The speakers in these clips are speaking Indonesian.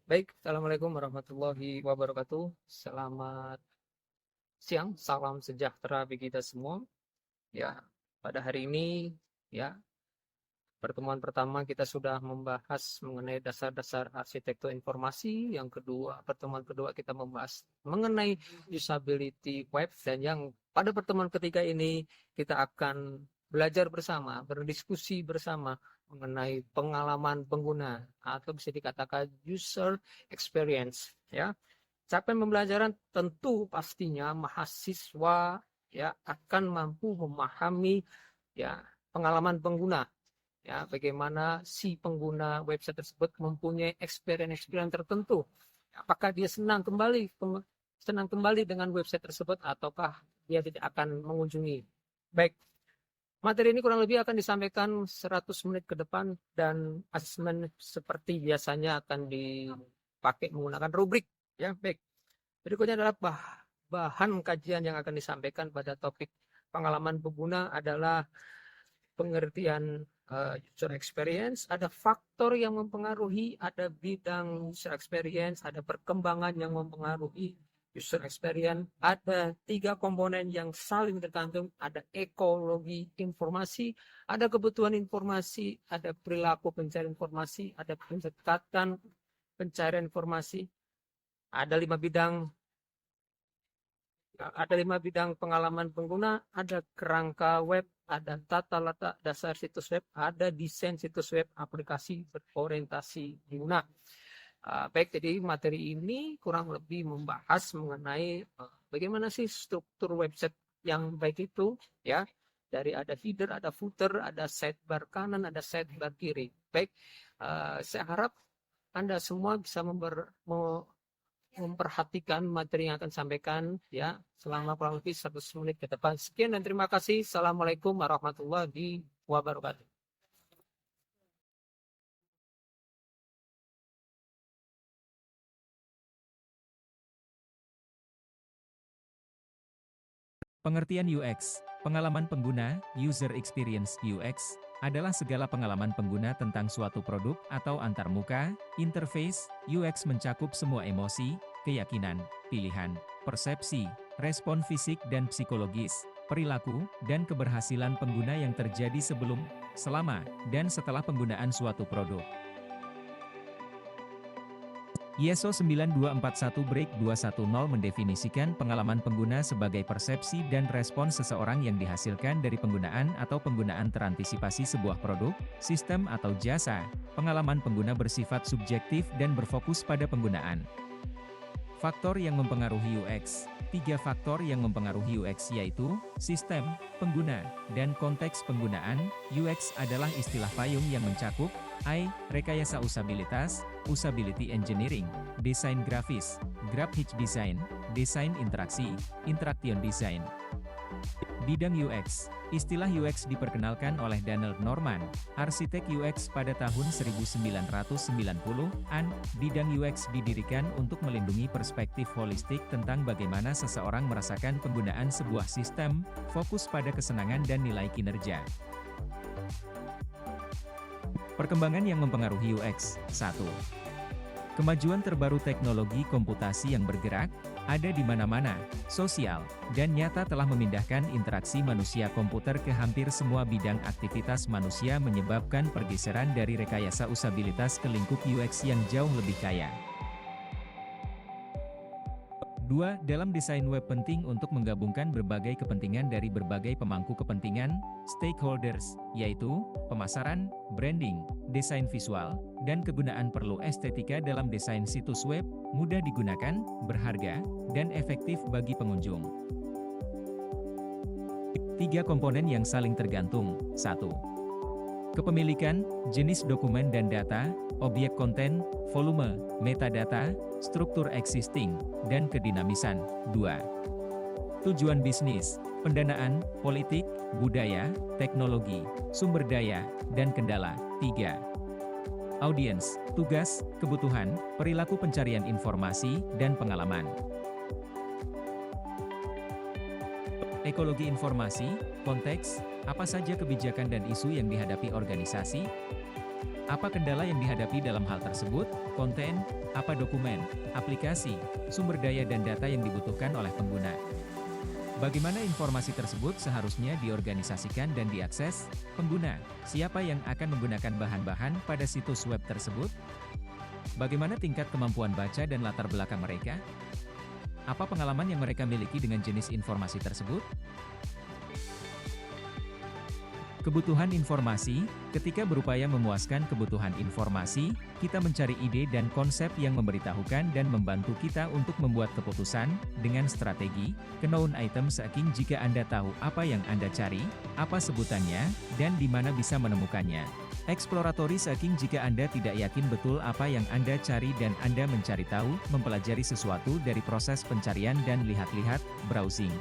Baik, Assalamualaikum warahmatullahi wabarakatuh. Selamat siang, salam sejahtera bagi kita semua. Ya, pada hari ini, ya, pertemuan pertama kita sudah membahas mengenai dasar-dasar arsitektur informasi. Yang kedua, pertemuan kedua kita membahas mengenai usability web. Dan yang pada pertemuan ketiga ini kita akan belajar bersama, berdiskusi bersama mengenai pengalaman pengguna atau bisa dikatakan user experience. Ya, capaian pembelajaran tentu pastinya mahasiswa ya akan mampu memahami ya pengalaman pengguna, ya bagaimana si pengguna website tersebut mempunyai experience tertentu, apakah dia senang kembali dengan website tersebut ataukah dia tidak akan mengunjungi. Baik, materi ini kurang lebih akan disampaikan 100 menit ke depan dan asesmen seperti biasanya akan dipakai menggunakan rubrik, ya. Baik, berikutnya adalah bahan kajian yang akan disampaikan pada topik pengalaman pengguna adalah pengertian user experience, ada faktor yang mempengaruhi, ada bidang user experience, ada perkembangan yang mempengaruhi user experience, ada 3 komponen yang saling tergantung, ada ekologi informasi, ada kebutuhan informasi, ada perilaku pencari informasi, ada pendekatan pencarian informasi, ada 5 bidang pengalaman pengguna, ada kerangka web, ada tata letak dasar situs web, ada desain situs web, aplikasi berorientasi pengguna. Baik, jadi materi ini kurang lebih membahas mengenai bagaimana sih struktur website yang baik itu, ya. Dari ada header, ada footer, ada sidebar kanan, ada sidebar kiri. Baik, saya harap Anda semua bisa memperhatikan materi yang akan sampaikan ya selama kurang lebih 100 menit ke depan. Sekian dan terima kasih. Assalamualaikum warahmatullahi wabarakatuh. Pengertian UX, pengalaman pengguna, user experience UX, adalah segala pengalaman pengguna tentang suatu produk atau antarmuka, interface. UX mencakup semua emosi, keyakinan, pilihan, persepsi, respon fisik dan psikologis, perilaku, dan keberhasilan pengguna yang terjadi sebelum, selama, dan setelah penggunaan suatu produk. ISO 9241 Break 210 mendefinisikan pengalaman pengguna sebagai persepsi dan respons seseorang yang dihasilkan dari penggunaan atau penggunaan terantisipasi sebuah produk, sistem atau jasa. Pengalaman pengguna bersifat subjektif dan berfokus pada penggunaan. Faktor yang mempengaruhi UX. 3 faktor yang mempengaruhi UX yaitu sistem, pengguna, dan konteks penggunaan. UX adalah istilah payung yang mencakup rekayasa usabilitas, usability engineering, desain grafis, graphic design, desain interaksi, interaction design. Bidang UX. Istilah UX diperkenalkan oleh Donald Norman, arsitek UX pada tahun 1990-an. Bidang UX didirikan untuk melindungi perspektif holistik tentang bagaimana seseorang merasakan penggunaan sebuah sistem, fokus pada kesenangan dan nilai kinerja. Perkembangan yang mempengaruhi UX. 1. Kemajuan terbaru teknologi komputasi yang bergerak, ada di mana-mana, sosial, dan nyata telah memindahkan interaksi manusia-komputer ke hampir semua bidang aktivitas manusia menyebabkan pergeseran dari rekayasa usabilitas ke lingkup UX yang jauh lebih kaya. 2. Dalam desain web penting untuk menggabungkan berbagai kepentingan dari berbagai pemangku kepentingan, stakeholders, yaitu pemasaran, branding, desain visual, dan kegunaan perlu estetika dalam desain situs web, mudah digunakan, berharga, dan efektif bagi pengunjung. 3 komponen yang saling tergantung. 1. Kepemilikan, jenis dokumen dan data, objek konten, volume, metadata, struktur existing, dan kedinamisan. 2. Tujuan bisnis, pendanaan, politik, budaya, teknologi, sumber daya, dan kendala. 3. Audiens, tugas, kebutuhan, perilaku pencarian informasi, dan pengalaman. Ekologi informasi, konteks, apa saja kebijakan dan isu yang dihadapi organisasi? Apa kendala yang dihadapi dalam hal tersebut? Konten, apa dokumen, aplikasi, sumber daya dan data yang dibutuhkan oleh pengguna. Bagaimana informasi tersebut seharusnya diorganisasikan dan diakses pengguna? Siapa yang akan menggunakan bahan-bahan pada situs web tersebut? Bagaimana tingkat kemampuan baca dan latar belakang mereka? Apa pengalaman yang mereka miliki dengan jenis informasi tersebut? Kebutuhan informasi. Ketika berupaya memuaskan kebutuhan informasi, kita mencari ide dan konsep yang memberitahukan dan membantu kita untuk membuat keputusan, dengan strategi, known item seeking jika Anda tahu apa yang Anda cari, apa sebutannya, dan di mana bisa menemukannya. Exploratory seeking jika Anda tidak yakin betul apa yang Anda cari dan Anda mencari tahu, mempelajari sesuatu dari proses pencarian dan lihat-lihat, browsing.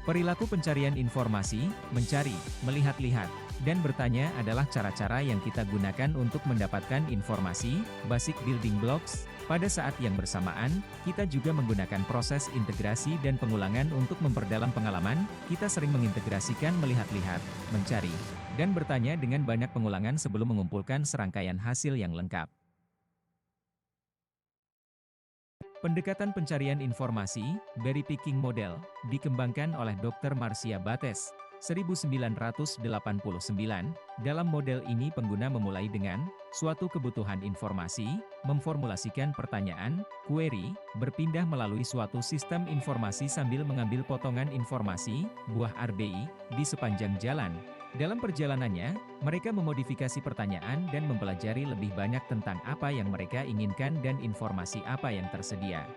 Perilaku pencarian informasi, mencari, melihat-lihat, dan bertanya adalah cara-cara yang kita gunakan untuk mendapatkan informasi, basic building blocks. Pada saat yang bersamaan, kita juga menggunakan proses integrasi dan pengulangan untuk memperdalam pengalaman. Kita sering mengintegrasikan melihat-lihat, mencari, dan bertanya dengan banyak pengulangan sebelum mengumpulkan serangkaian hasil yang lengkap. Pendekatan pencarian informasi, Berry Picking Model, dikembangkan oleh Dr. Marcia Bates, 1989. Dalam model ini pengguna memulai dengan suatu kebutuhan informasi, memformulasikan pertanyaan, query, berpindah melalui suatu sistem informasi sambil mengambil potongan informasi, buah RBI, di sepanjang jalan. Dalam perjalanannya, mereka memodifikasi pertanyaan dan mempelajari lebih banyak tentang apa yang mereka inginkan dan informasi apa yang tersedia.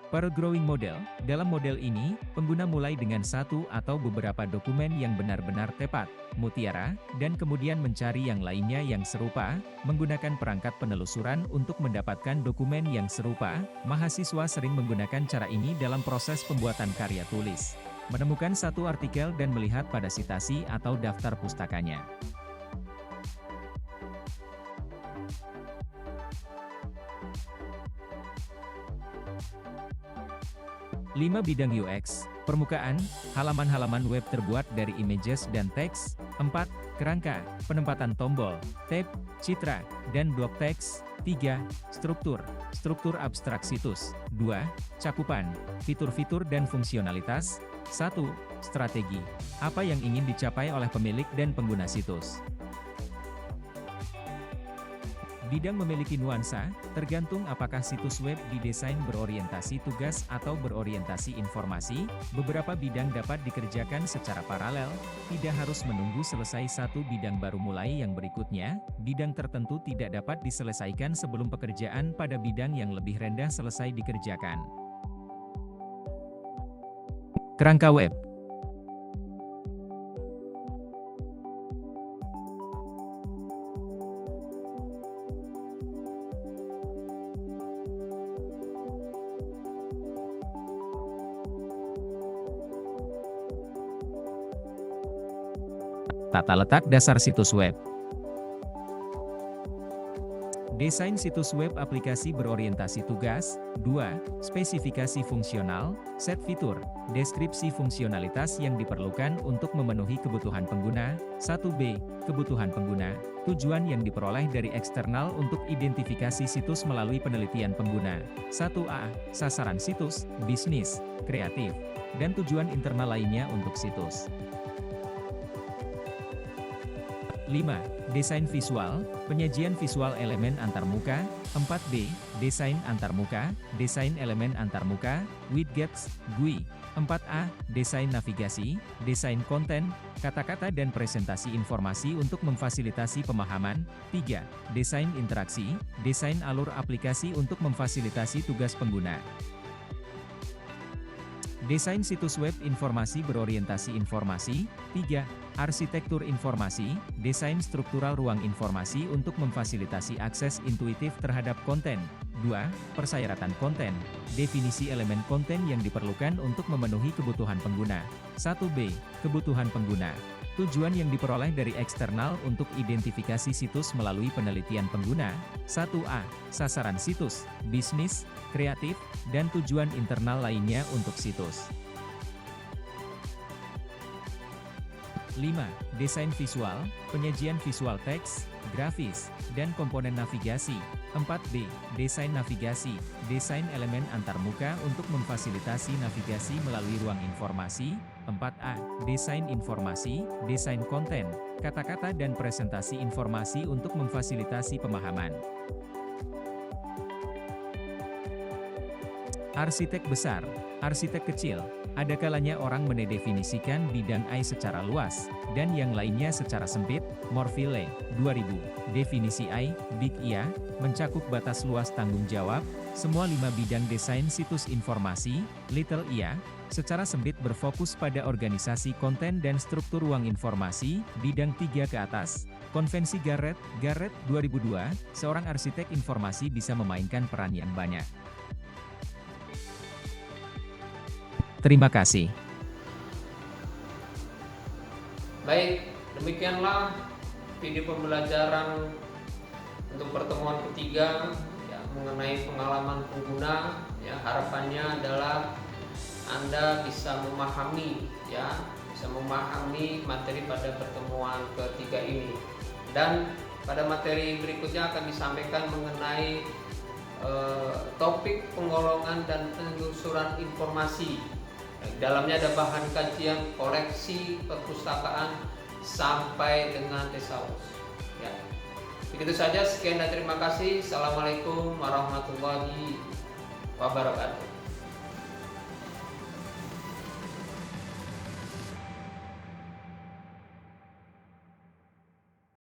Pearl Growing Model. Dalam model ini, pengguna mulai dengan satu atau beberapa dokumen yang benar-benar tepat, mutiara, dan kemudian mencari yang lainnya yang serupa, menggunakan perangkat penelusuran untuk mendapatkan dokumen yang serupa. Mahasiswa sering menggunakan cara ini dalam proses pembuatan karya tulis. Menemukan satu artikel dan melihat pada sitasi atau daftar pustakanya. Lima bidang UX, permukaan, halaman-halaman web terbuat dari images dan teks. 4. Kerangka, penempatan tombol, tab, citra, dan blok teks. 3. Struktur, struktur abstrak situs. 2. Cakupan, fitur-fitur dan fungsionalitas. 1. Strategi, apa yang ingin dicapai oleh pemilik dan pengguna situs. Bidang memiliki nuansa, tergantung apakah situs web didesain berorientasi tugas atau berorientasi informasi. Beberapa bidang dapat dikerjakan secara paralel, tidak harus menunggu selesai satu bidang baru mulai yang berikutnya. Bidang tertentu tidak dapat diselesaikan sebelum pekerjaan pada bidang yang lebih rendah selesai dikerjakan. Kerangka web. Tata letak dasar situs web. Desain situs web aplikasi berorientasi tugas. 2. Spesifikasi fungsional, set fitur, deskripsi fungsionalitas yang diperlukan untuk memenuhi kebutuhan pengguna. 1b. Kebutuhan pengguna, tujuan yang diperoleh dari eksternal untuk identifikasi situs melalui penelitian pengguna. 1a. Sasaran situs, bisnis, kreatif, dan tujuan internal lainnya untuk situs. 5. Desain visual, penyajian visual elemen antarmuka. 4b. Desain antarmuka, desain elemen antarmuka, widgets, GUI. 4a. Desain navigasi, desain konten, kata-kata dan presentasi informasi untuk memfasilitasi pemahaman. 3. Desain interaksi, desain alur aplikasi untuk memfasilitasi tugas pengguna. Desain situs web informasi berorientasi informasi. 3. Arsitektur informasi, desain struktural ruang informasi untuk memfasilitasi akses intuitif terhadap konten. 2. Persyaratan konten, definisi elemen konten yang diperlukan untuk memenuhi kebutuhan pengguna. 1b. Kebutuhan pengguna, tujuan yang diperoleh dari eksternal untuk identifikasi situs melalui penelitian pengguna. 1a. Sasaran situs, bisnis, kreatif, dan tujuan internal lainnya untuk situs. 5. Desain visual, penyajian visual teks, grafis, dan komponen navigasi. 4B. Desain navigasi, desain elemen antarmuka untuk memfasilitasi navigasi melalui ruang informasi. 4A. Desain informasi, desain konten, kata-kata dan presentasi informasi untuk memfasilitasi pemahaman. Arsitek besar, arsitek kecil. Ada kalanya orang mendefinisikan bidang I secara luas, dan yang lainnya secara sempit. Morville, 2000. Definisi I, Big IA, mencakup batas luas tanggung jawab, semua 5 bidang desain situs informasi. Little IA, secara sempit berfokus pada organisasi konten dan struktur ruang informasi, bidang 3 ke atas. Konvensi Garrett, 2002, seorang arsitek informasi bisa memainkan peran yang banyak. Terima kasih. Baik, demikianlah video pembelajaran untuk pertemuan ketiga ya, mengenai pengalaman pengguna. Ya, harapannya adalah Anda bisa memahami materi pada pertemuan ketiga ini. Dan pada materi berikutnya akan disampaikan mengenai topik penggolongan dan penelusuran informasi. Di dalamnya ada bahan kajian, koleksi, perpustakaan, sampai dengan thesaurus. Ya. Begitu saja, sekian dan terima kasih. Assalamualaikum warahmatullahi wabarakatuh.